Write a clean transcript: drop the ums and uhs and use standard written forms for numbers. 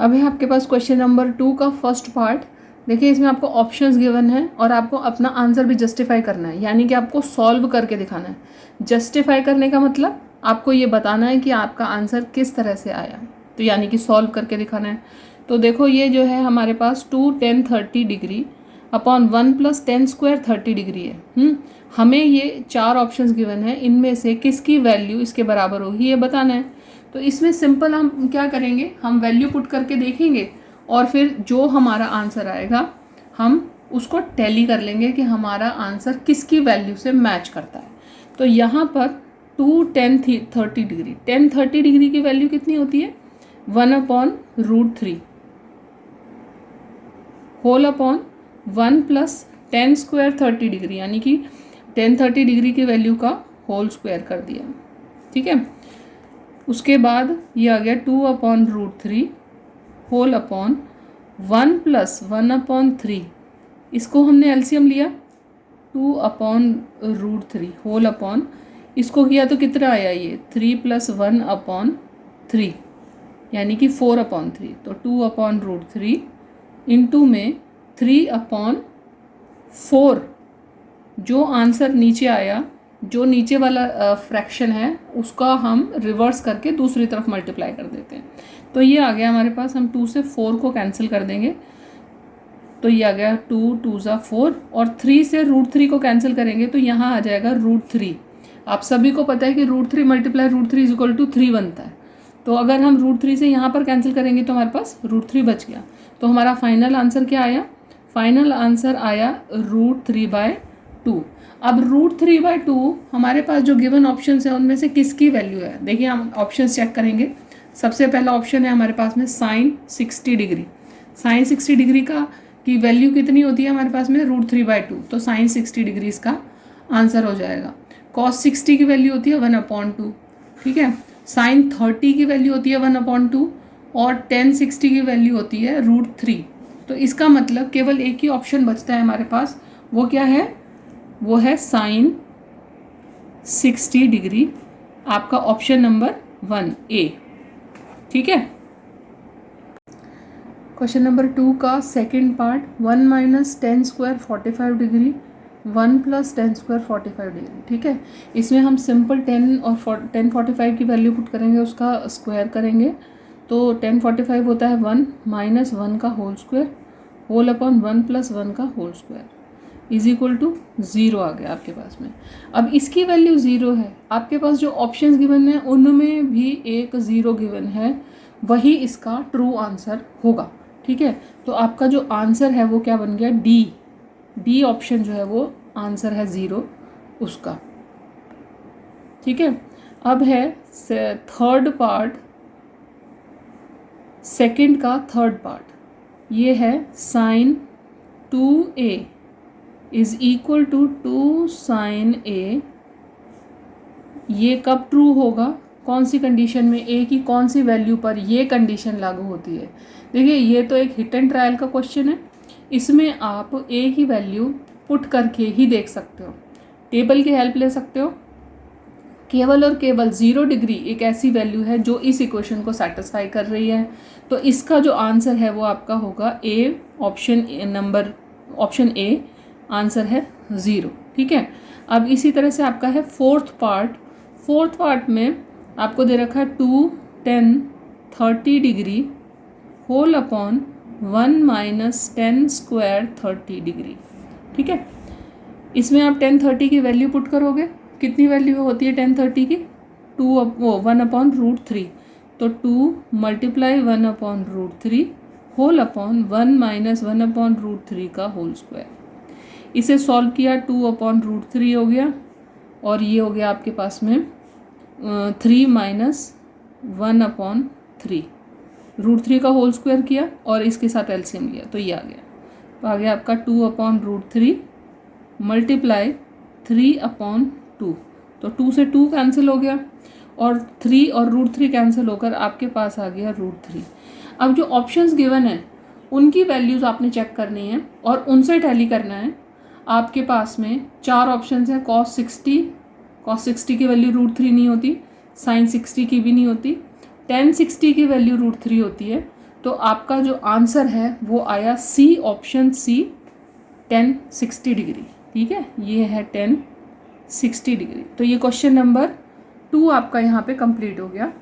अब है आपके पास क्वेश्चन नंबर 2 का फर्स्ट पार्ट। देखिए इसमें आपको ऑप्शंस गिवन है और आपको अपना आंसर भी जस्टिफाई करना है, यानी कि आपको सॉल्व करके दिखाना है। जस्टिफाई करने का मतलब आपको ये बताना है कि आपका आंसर किस तरह से आया, तो यानी कि सॉल्व करके दिखाना है। तो देखो ये जो है हमारे पास 2 10 30 डिग्री अपॉन 1 + 10 स्क्वायर 30 डिग्री है। हमें ये 4 ऑप्शंस गिवन है, इनमें से किसकी वैल्यू इसके बराबर होगी ये बताना है। तो इसमें सिंपल हम क्या करेंगे, हम वैल्यू पुट करके देखेंगे और फिर जो हमारा आंसर आएगा हम उसको टैली कर लेंगे कि हमारा आंसर किसकी वैल्यू से मैच करता है। तो यहाँ पर 2 10 30 डिग्री 10 30 डिग्री की वैल्यू कितनी होती है 1/√3 होल अपॉन 1 + 10 स्क्वायर 30 डिग्री, यानी कि 10 30 डिग्री की वैल्यू का होल स्क्वायर कर दिया। ठीक है, उसके बाद ये आ गया 2/√3 होल अपॉन 1 + 1/3। इसको हमने एलसीएम लिया 2/√3 होल अपॉन, इसको किया तो कितना आया ये 3 + 1/3 यानी कि 4/3। तो 2/√3 इंटू में 3/4, जो आंसर नीचे आया, जो नीचे वाला फ्रैक्शन है उसका हम रिवर्स करके दूसरी तरफ मल्टीप्लाई कर देते हैं। तो ये आ गया हमारे पास, हम 2 से 4 को कैंसिल कर देंगे तो ये आ गया 2 2 ज़ा 4 और 3 से √3 को कैंसिल करेंगे तो यहाँ आ जाएगा √3। आप सभी को पता है कि √3 × √3 = 3 बनता है। तो अगर हम √3 से यहाँ पर कैंसिल करेंगे तो हमारे पास √3 बच गया। तो हमारा फाइनल आंसर क्या आया, फाइनल आंसर आया √3/2। अब √3/2 हमारे पास जो गिवन ऑप्शंस है उनमें से किसकी वैल्यू है। देखिए हम ऑप्शंस चेक करेंगे। सबसे पहला ऑप्शन है हमारे पास में sin 60 डिग्री। sin 60 डिग्री की वैल्यू कितनी होती है हमारे पास में √3/2, तो sin 60 डिग्री इसका आंसर हो जाएगा। cos 60 की वैल्यू होती है 1/2। ठीक है, sin 30 की वैल्यू होती है 1/2 और tan 60 की वैल्यू होती है √3। तो इसका मतलब केवल एक ही ऑप्शन बचता है हमारे पास, वो क्या है, वो है sin 60 डिग्री, आपका ऑप्शन नंबर 1A। ठीक है, क्वेश्चन नंबर 2 का second part, 1 - 10 square 45 degree 1 + 10 square 45 degree. ठीक है, इसमें हम सिंपल 10 और 10 45 की वैल्यू पुट करेंगे, उसका स्क्वायर करेंगे। तो 10 45 होता है 1 - 1 का होल स्क्वायर होल अपॉन 1 + 1 का होल स्क्वायर = 0 आ गया आपके पास में। अब इसकी वैल्यू 0 है, आपके पास जो ऑप्शंस गिवन है उनमें भी एक 0 गिवन है, वही इसका ट्रू आंसर होगा। ठीक है, तो आपका जो आंसर है वो क्या बन गया, डी ऑप्शन जो है वो आंसर है 0 उसका। ठीक है, अब है थर्ड पार्ट, सेकंड का थर्ड पार्ट, ये है sin 2A = 2 sin A। ये कब ट्रू होगा, कौन सी कंडीशन में, ए की कौन सी वैल्यू पर ये कंडीशन लागू होती है। देखिए ये तो एक हिट एंड ट्रायल का क्वेश्चन है, इसमें आप ए की वैल्यू पुट करके ही देख सकते हो, टेबल की हेल्प ले सकते हो। केवल और केवल 0 डिग्री एक ऐसी वैल्यू है जो इस इक्वेशन को सेटिस्फाई कर रही है, तो इसका जो आंसर है वो आपका होगा ए, ऑप्शन ए आंसर है 0। ठीक है, अब इसी तरह से आपका है फोर्थ पार्ट में आपको दे रखा है 2 10 30 degree whole upon 1 - 10 square 30 degree. ठीक है, इसमें आप 10 30 की वैल्यू पुट करोगे, कितनी वैल्यू होती है 10 30 की 1/√3, तो 2 × 1/√3 होल अपॉन 1 - 1/√3 का होल स्क्वायर। इसे सॉल्व किया 2/√3 हो गया और ये हो गया आपके पास में 3 - 1/3, √3 का होल स्क्वायर किया और इसके साथ एलसीएम लिया तो ये आ गया। तो आ गया आपका 2/√3 × 3/2, तो 2 से 2 कैंसिल हो गया और 3 और √3 कैंसिल होकर आपके पास आ गया √3। अब जो ऑप्शंस गिवन है उनकी वैल्यूज़ आपने चेक करनी है और उनसे टैली करना है। आपके पास में 4 ऑप्शंस हैं, cos 60 की वैल्यू √3 नहीं होती, sin 60 की भी नहीं होती, tan 60 की वैल्यू √3 होती है, तो आपका जो आंसर है वो आया सी, ऑप्शन सी, 1060 डिग्री। ठीक है, ये है 1060 डिग्री। तो ये क्वेश्चन नंबर 2 आपका यहाँ पे कंप्लीट हो गया।